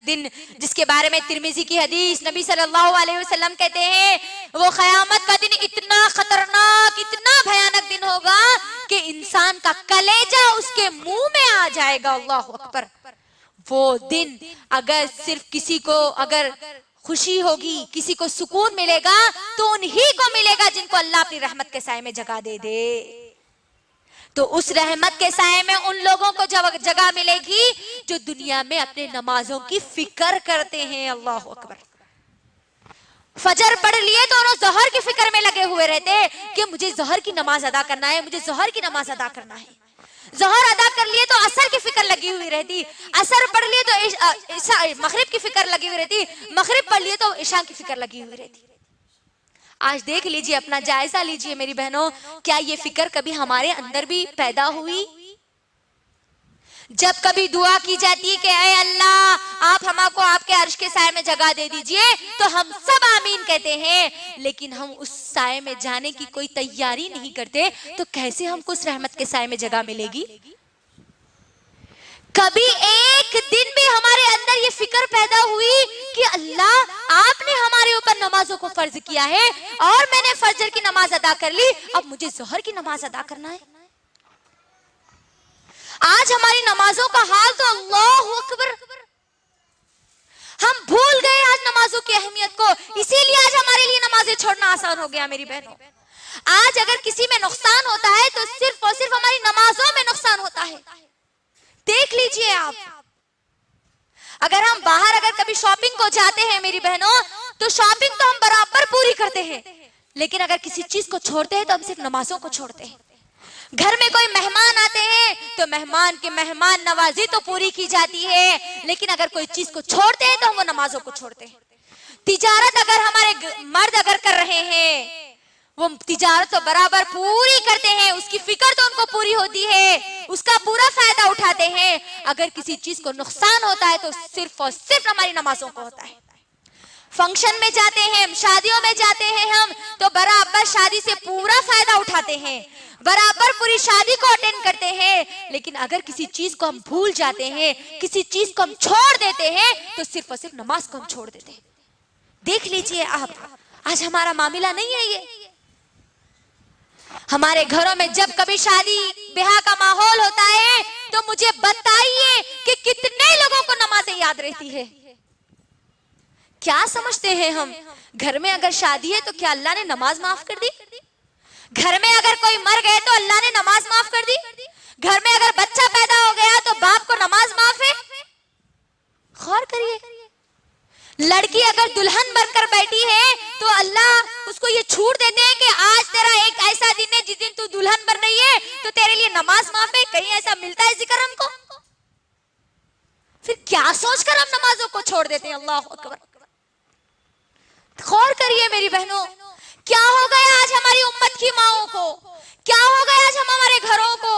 दिन जिसके बारे में तिरमिजी की हदीस नबी सल्लल्लाहु अलैहि वसल्लम कहते हैं वो क़यामत का दिन इतना खतरनाक, इतना भयानक दिन होगा कि इंसान का कलेजा उसके मुंह में आ जाएगा। अल्लाहु अकबर। वो दिन अगर सिर्फ किसी को अगर खुशी होगी, किसी को सुकून मिलेगा तो उन्हीं को मिलेगा जिनको अल्लाह अपनी रहमत के साए में जगह दे दे। तो उस रहमत के साए में उन लोगों को जगह मिलेगी जो दुनिया में अपने नमाजों की फिक्र करते हैं। अल्लाह अकबर। फजर पढ़ लिए तो उन्होंने जहर की फिक्र में लगे हुए रहते कि मुझे जहर की नमाज अदा करना है, मुझे जहर की नमाज अदा करना है। जहर अदा कर लिए तो असर की फिक्र लगी हुई रहती, असर पढ़ लिए तो मगरिब की फिक्र लगी हुई रहती, मगरिब पढ़ लिए तो इशा की फिक्र लगी हुई रहती। आज देख लीजिए, अपना जायजा लीजिए मेरी बहनों, क्या ये फिक्र कभी हमारे अंदर भी पैदा हुई? जब कभी दुआ की जाती है कि ऐ अल्लाह आप हमको आपके अर्श के साए में जगह दे दीजिए, तो हम सब आमीन कहते हैं, लेकिन हम उस साए में जाने की कोई तैयारी नहीं करते, तो कैसे हमको उस रहमत के साए में जगह मिलेगी? कभी एक दिन भी हमारे अंदर ये फिक्र पैदा हुई कि अल्लाह आपने हमारे ऊपर नमाजों को फर्ज किया है और मैंने फजर की नमाज अदा कर ली, अब मुझे जोहर की नमाज अदा करना है। आज हमारी नमाजों का हाल तो अल्लाह अकबर, हम भूल गए आज नमाजों की अहमियत को, इसीलिए आज हमारे लिए नमाजें छोड़ना आसान हो गया। मेरी बहनों, आज अगर किसी में नुकसान होता है तो सिर्फ और सिर्फ हमारी नमाजों में नुकसान होता है। देख लीजिए आप, अगर हम बाहर अगर कभी शॉपिंग को जाते हैं मेरी बहनों, तो शॉपिंग तो हम बराबर पूरी करते हैं, लेकिन अगर किसी चीज को छोड़ते हैं तो हम सिर्फ नमाजों को छोड़ते हैं। घर में कोई मेहमान आते हैं तो मेहमान की मेहमान नवाजी तो पूरी की जाती है, लेकिन अगर कोई चीज को छोड़ते हैं तो हम वो नमाजों को छोड़ते हैं। तिजारत अगर हमारे मर्द अगर कर रहे हैं, वो तिजारत तो बराबर पूरी करते हैं, उसकी फिक्र तो उनको पूरी होती है, उसका पूरा फायदा उठाते हैं। अगर किसी चीज को नुकसान होता है तो सिर्फ और सिर्फ हमारी नमाजों को होता है। फंक्शन में जाते हैं, शादियों में जाते हैं हम, तो बराबर शादी से पूरा फायदा उठाते हैं, बराबर पूरी शादी को अटेंड करते हैं, लेकिन अगर किसी चीज को हम भूल जाते हैं, किसी चीज को हम छोड़ देते हैं, तो सिर्फ और सिर्फ नमाज को हम छोड़ देते हैं। देख लीजिए आप, आज हमारा मामला नहीं है ये। हमारे घरों में जब कभी शादी ब्याह का माहौल होता है तो मुझे बताइए कि कितने लोगों को नमाजें याद रहती है। क्या समझते हैं हम, घर में अगर शादी है तो क्या अल्लाह ने नमाज माफ कर दी? घर में अगर कोई मर गए तो अल्लाह ने नमाज माफ कर दी? घर में अगर बच्चा पैदा हो गया तो बाप को नमाज माफ है? गौर करिए, लड़की अगर दुल्हन बनकर बैठी है तो अल्लाह उसको ये छूट देते हैं कि आज तेरा एक ऐसा दिन है जिस दिन तू दुल्हन बन रही है तो तेरे लिए नमाज माफ है। कहीं ऐसा मिलता है जिक्र हमको? फिर क्या सोचकर हम नमाजों को छोड़ देते हैं? अल्लाह अकबर। गौर करिए मेरी बहनों, क्या हो गया आज हमारी उम्मत की माओं को, क्या हो गया आज हमारे घरों को?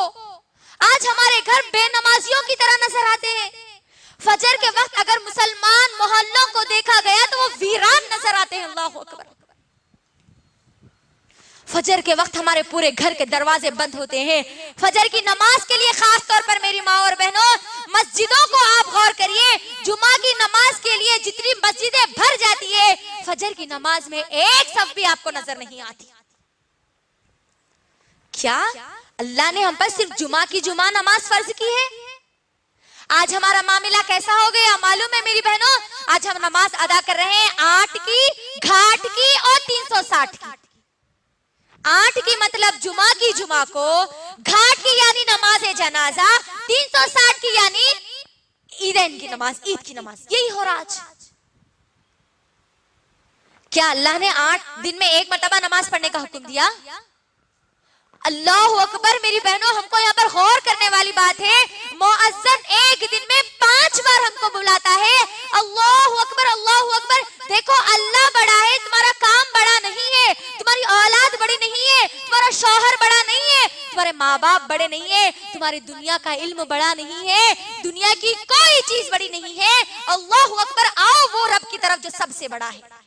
आज हमारे घर बेनमाजियों की तरह नजर आते हैं। फजर के वक्त अगर मुसलमान मोहल्लों को देखा गया तो वो वीरान नजर आते हैं। अल्लाह अकबर। फजर के वक्त हमारे पूरे घर के दरवाजे बंद होते हैं। फजर की नमाज के लिए खास तौर पर मेरी माँ और बहनों, मस्जिदों को आप गौर करिए, जुमा की नमाज के लिए जितनी मस्जिदें भर जाती है, फजर की नमाज में एक सफ भी आपको नजर नहीं आती। क्या अल्लाह ने हम पर सिर्फ जुमा की जुमा नमाज फर्ज की है? आज हमारा मामला कैसा हो गया मालूम है मेरी बहनों? आज हम नमाज अदा कर रहे हैं 8 की, घाट की और 360 की। 8 की मतलब जुमा की जुमा को, घाट की यानी नमाज जनाजा, 360 की यानी ईदैन की नमाज, ईद की नमाज। यही हो रहा आज। क्या अल्लाह ने 8 दिन में एक मरतबा नमाज पढ़ने का हुक्म दिया? अल्लाह अकबर। मेरी बहनों, हमको यहाँ पर गौर करने वाली बात है, मुअज्जिन एक दिन में 5 बार हमको बुलाता है। अल्लाह अकबर, अल्लाह अकबर। देखो, अल्लाह बड़ा है, तुम्हारा काम बड़ा नहीं है, तुम्हारी औलाद बड़ी नहीं है, तुम्हारा शौहर बड़ा नहीं है, तुम्हारे माँ बाप बड़े नहीं है, तुम्हारी दुनिया का इल्म बड़ा नहीं है, दुनिया की कोई चीज बड़ी नहीं है। अल्लाह अकबर। आओ वो रब की तरफ जो सबसे बड़ा है।